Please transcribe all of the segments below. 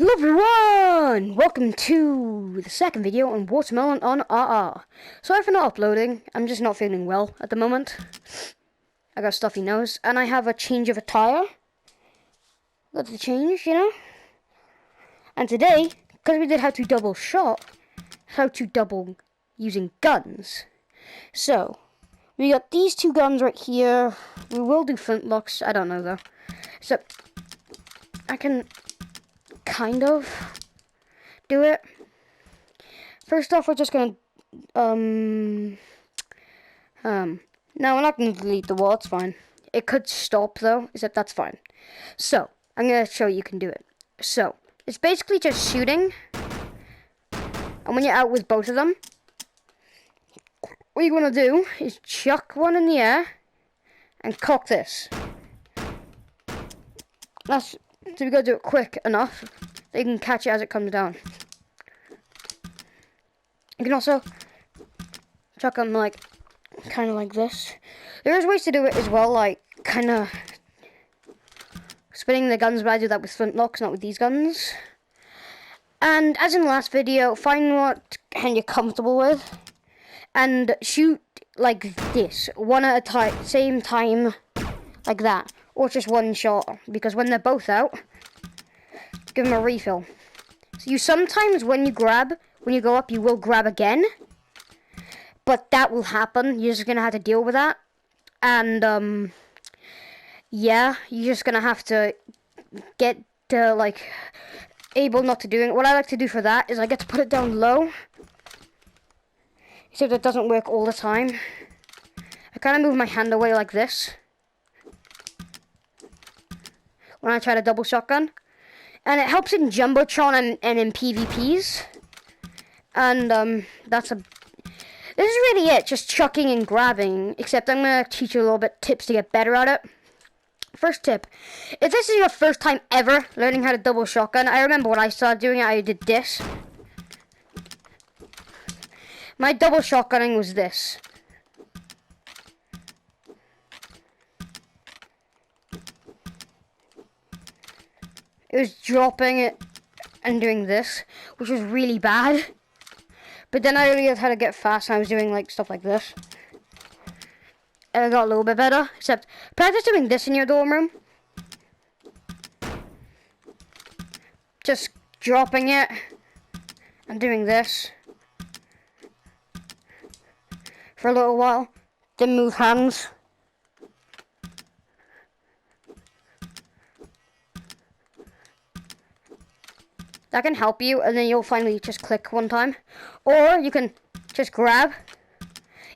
Hello everyone! Welcome to the second video on Watermelon on RR. Sorry for not uploading, I'm just not feeling well at the moment. I got a stuffy nose, and I have a change of attire. Got to change, you know? And today, because we did how to double shot, how to double using guns. So, we got these two guns right here. We will do flintlocks, I don't know though. So, I can kind of do it. First off, we're just gonna no, we're not gonna delete the wall, it's fine. It could stop though, except that's fine. So I'm gonna show you can do it. So it's basically just shooting, and when you're out with both of them, what you want to do is chuck one in the air and cock this. So we gotta do it quick enough that you can catch it as it comes down. You can also chuck them like, kind of like this. There is ways to do it as well, like kind of spinning the guns, but I do that with flintlocks, not with these guns. And as in the last video, find what kind you're comfortable with, and shoot like this, one at a time, same time, like that. Or just one shot, because when they're both out, give them a refill. So you sometimes, when you go up, you will grab again. But that will happen. You're just going to have to deal with that. And, yeah, you're just going to have to get, like, able not to do it. What I like to do for that is I get to put it down low. So that doesn't work all the time. I kind of move my hand away like this when I try to double shotgun, and it helps in Jumbotron and in PvPs, and this is really it, just chucking and grabbing, except I'm going to teach you a little bit tips to get better at it. First tip, if this is your first time ever learning how to double shotgun, I remember when I started doing it, I did this. My double shotgunning was this. It was dropping it and doing this, which was really bad. But then I realized how to get fast, and I was doing like stuff like this. And I got a little bit better, except practice doing this in your dorm room. Just dropping it and doing this for a little while, then move hands. That can help you, and then you'll finally just click one time. Or you can just grab.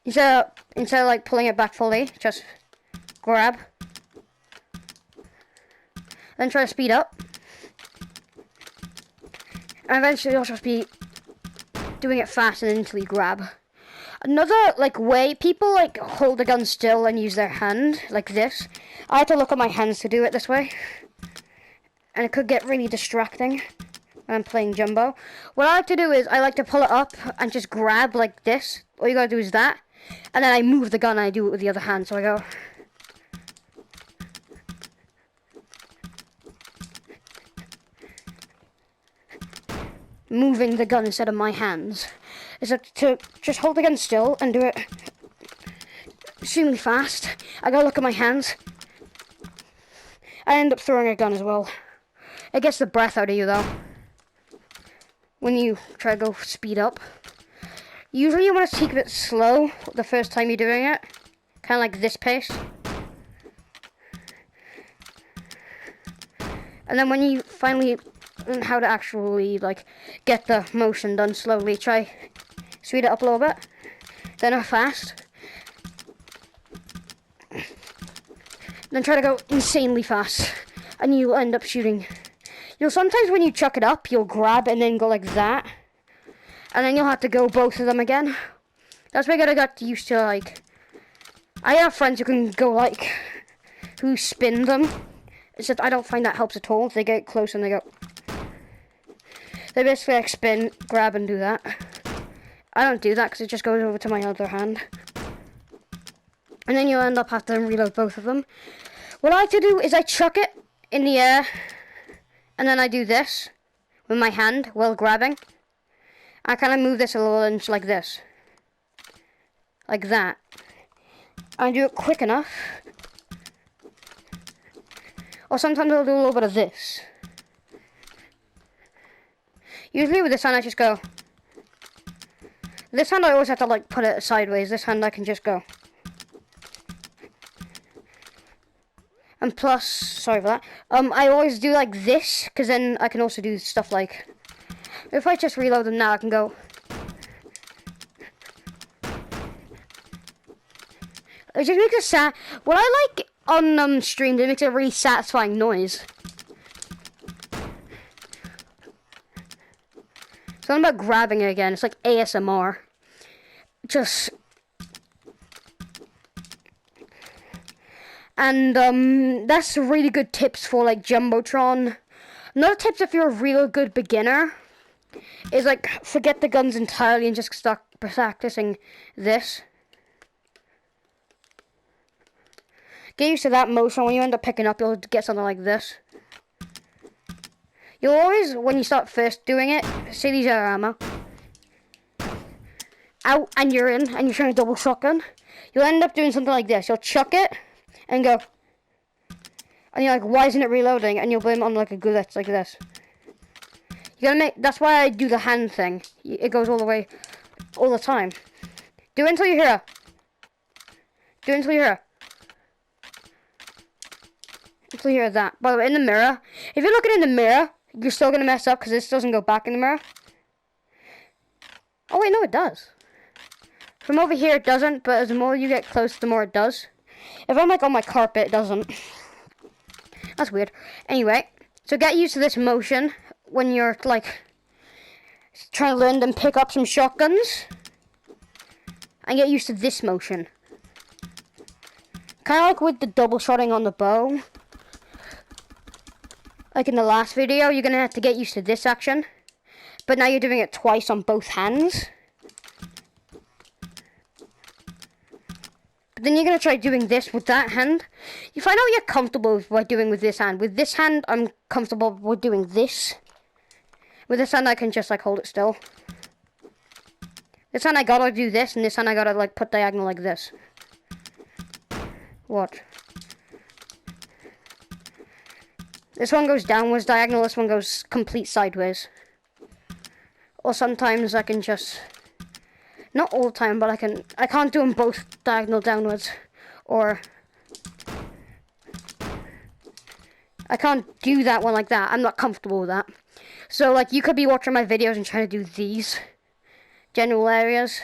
Instead of like pulling it back fully, just grab. Then try to speed up. And eventually you'll just be doing it fast and until you grab. Another like way, people like hold the gun still and use their hand, like this. I had to look at my hands to do it this way. And it could get really distracting. I'm playing Jumbo. What I like to do is I like to pull it up and just grab like this. All you gotta do is that, and then I move the gun and I do it with the other hand. So I go moving the gun instead of my hands. Is to just hold the gun still and do it extremely fast. I gotta look at my hands. I end up throwing a gun as well. It gets the breath out of you though when you try to go speed up. Usually you want to keep it slow the first time you're doing it. Kind of like this pace. And then when you finally learn how to actually like get the motion done slowly, try speed it up a little bit. Then not fast. Then try to go insanely fast. And you'll end up shooting. You'll sometimes when you chuck it up, you'll grab and then go like that. And then you'll have to go both of them again. That's why I gotta get used to like, I have friends who can go like, who spin them. Except I don't find that helps at all. They get close and they go. They basically like spin, grab and do that. I don't do that because it just goes over to my other hand. And then you'll end up having to reload both of them. What I like to do is I chuck it in the air. And then I do this with my hand while grabbing. I kind of move this a little inch like this. Like that. I do it quick enough. Or sometimes I'll do a little bit of this. Usually with this hand I just go. This hand I always have to like put it sideways. This hand I can just go. And plus, sorry for that. I always do like this, because then I can also do stuff like, if I just reload them now, I can go. It just makes a what I like on stream, it makes a really satisfying noise. Something about grabbing it again. It's like ASMR. Just. And that's really good tips for like Jumbotron. Another tips if you're a real good beginner is like forget the guns entirely and just start practicing this. Get used to that motion. When you end up picking up, you'll get something like this. You'll always, when you start first doing it, say these are ammo. Out, and you're in, and you're trying to double shotgun. You'll end up doing something like this. You'll chuck it, and go. And you're like, why isn't it reloading? And you'll blame it on like a glitch like this. You gotta make, that's why I do the hand thing. It goes all the way, all the time. Do it until you hear. Do it until you hear. Until you hear that. By the way, in the mirror, if you're looking in the mirror, you're still gonna mess up because this doesn't go back in the mirror. Oh wait, no, it does. From over here, it doesn't, but as the more you get close, the more it does. If I'm like on my carpet, it doesn't. That's weird. Anyway, so get used to this motion when you're like trying to learn and pick up some shotguns, and get used to this motion. Kind of like with the double shotting on the bow. Like in the last video, you're going to have to get used to this action. But now you're doing it twice on both hands. But then you're going to try doing this with that hand. You find out what you're comfortable with by doing with this hand. With this hand, I'm comfortable with doing this. With this hand, I can just like hold it still. This hand, I gotta do this. And this hand, I gotta like put diagonal like this. What? This one goes downwards diagonal, this one goes complete sideways. Or sometimes I can just, not all the time, but I can't do them both diagonal downwards. Or, I can't do that one like that. I'm not comfortable with that. So like you could be watching my videos and trying to do these general areas.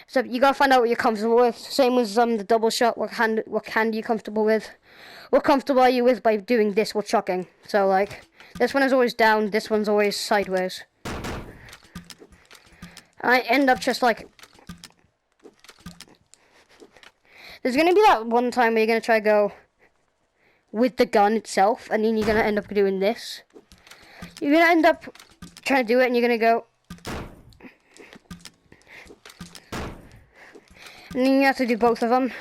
So you gotta find out what you're comfortable with. Same with the double shot, what hand are you comfortable with? What comfortable are you with by doing this with chucking? So like, this one is always down, this one's always sideways. And I end up just like, there's gonna be that one time where you're gonna try to go with the gun itself, and then you're gonna end up doing this. You're gonna end up trying to do it, and you're gonna go, and then you have to do both of them.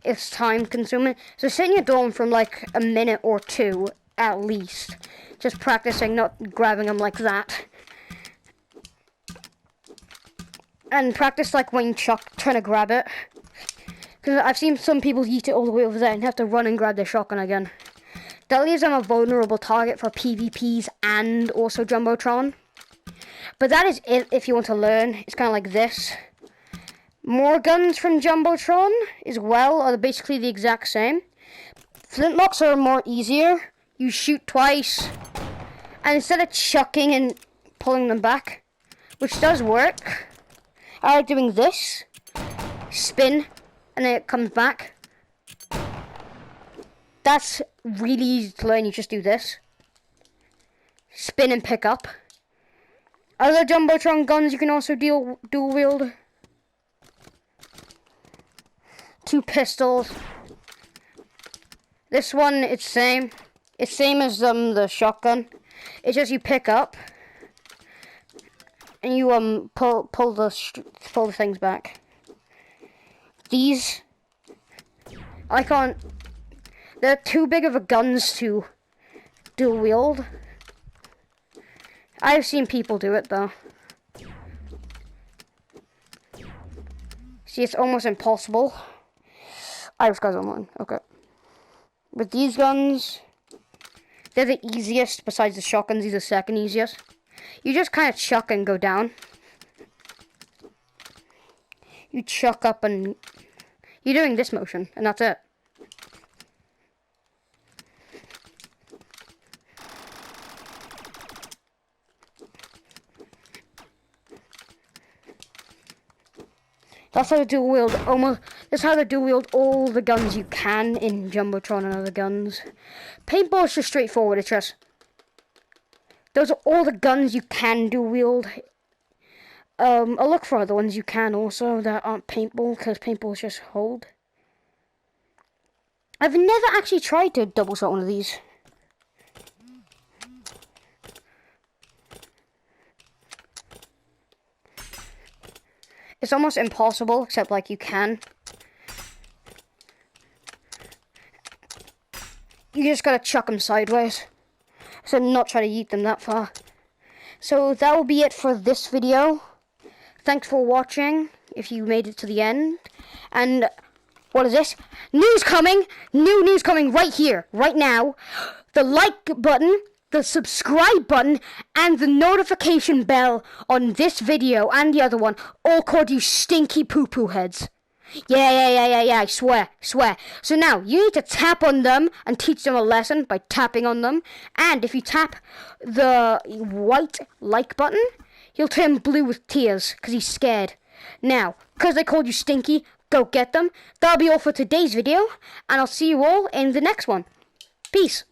It's time consuming. So sit in your dorm from like a minute or two at least. Just practicing, not grabbing them like that. And practice like when you chuck, trying to grab it. Because I've seen some people yeet it all the way over there and have to run and grab their shotgun again. That leaves them a vulnerable target for PvPs and also Jumbotron. But that is it if you want to learn. It's kind of like this. More guns from Jumbotron as well are basically the exact same. Flintlocks are more easier. You shoot twice. And instead of chucking and pulling them back, which does work, I like doing this. Spin, and then it comes back. That's really easy to learn. You just do this. Spin and pick up. Other Jumbotron guns you can also dual wield. 2 pistols. This one, it's same. It's same as the shotgun. It's just you pick up and you pull the things back. These, I can't. They're too big of a guns to dual wield. I've seen people do it though. See, it's almost impossible. I've got one. Okay. With these guns, they're the easiest. Besides the shotguns, these are the second easiest. You just kind of chuck and go down. You chuck up and you're doing this motion, and that's it. That's how to dual wield almost. That's how to dual wield all the guns you can in Jumbotron and other guns. Paintball is just straightforward. It's just those are all the guns you can dual wield. I'll look for other ones you can also that aren't paintball, because paintball is just hold. I've never actually tried to double shot one of these. It's almost impossible, except like you can. You just gotta chuck them sideways. So not try to yeet them that far. So that will be it for this video. Thanks for watching, if you made it to the end. And what is this? News coming! New news coming right here, right now. The like button, the subscribe button, and the notification bell on this video and the other one all called you stinky poo-poo heads. Yeah, I swear. So now, you need to tap on them and teach them a lesson by tapping on them. And if you tap the white like button, he'll turn blue with tears because he's scared. Now, because they called you stinky, go get them. That'll be all for today's video, and I'll see you all in the next one. Peace.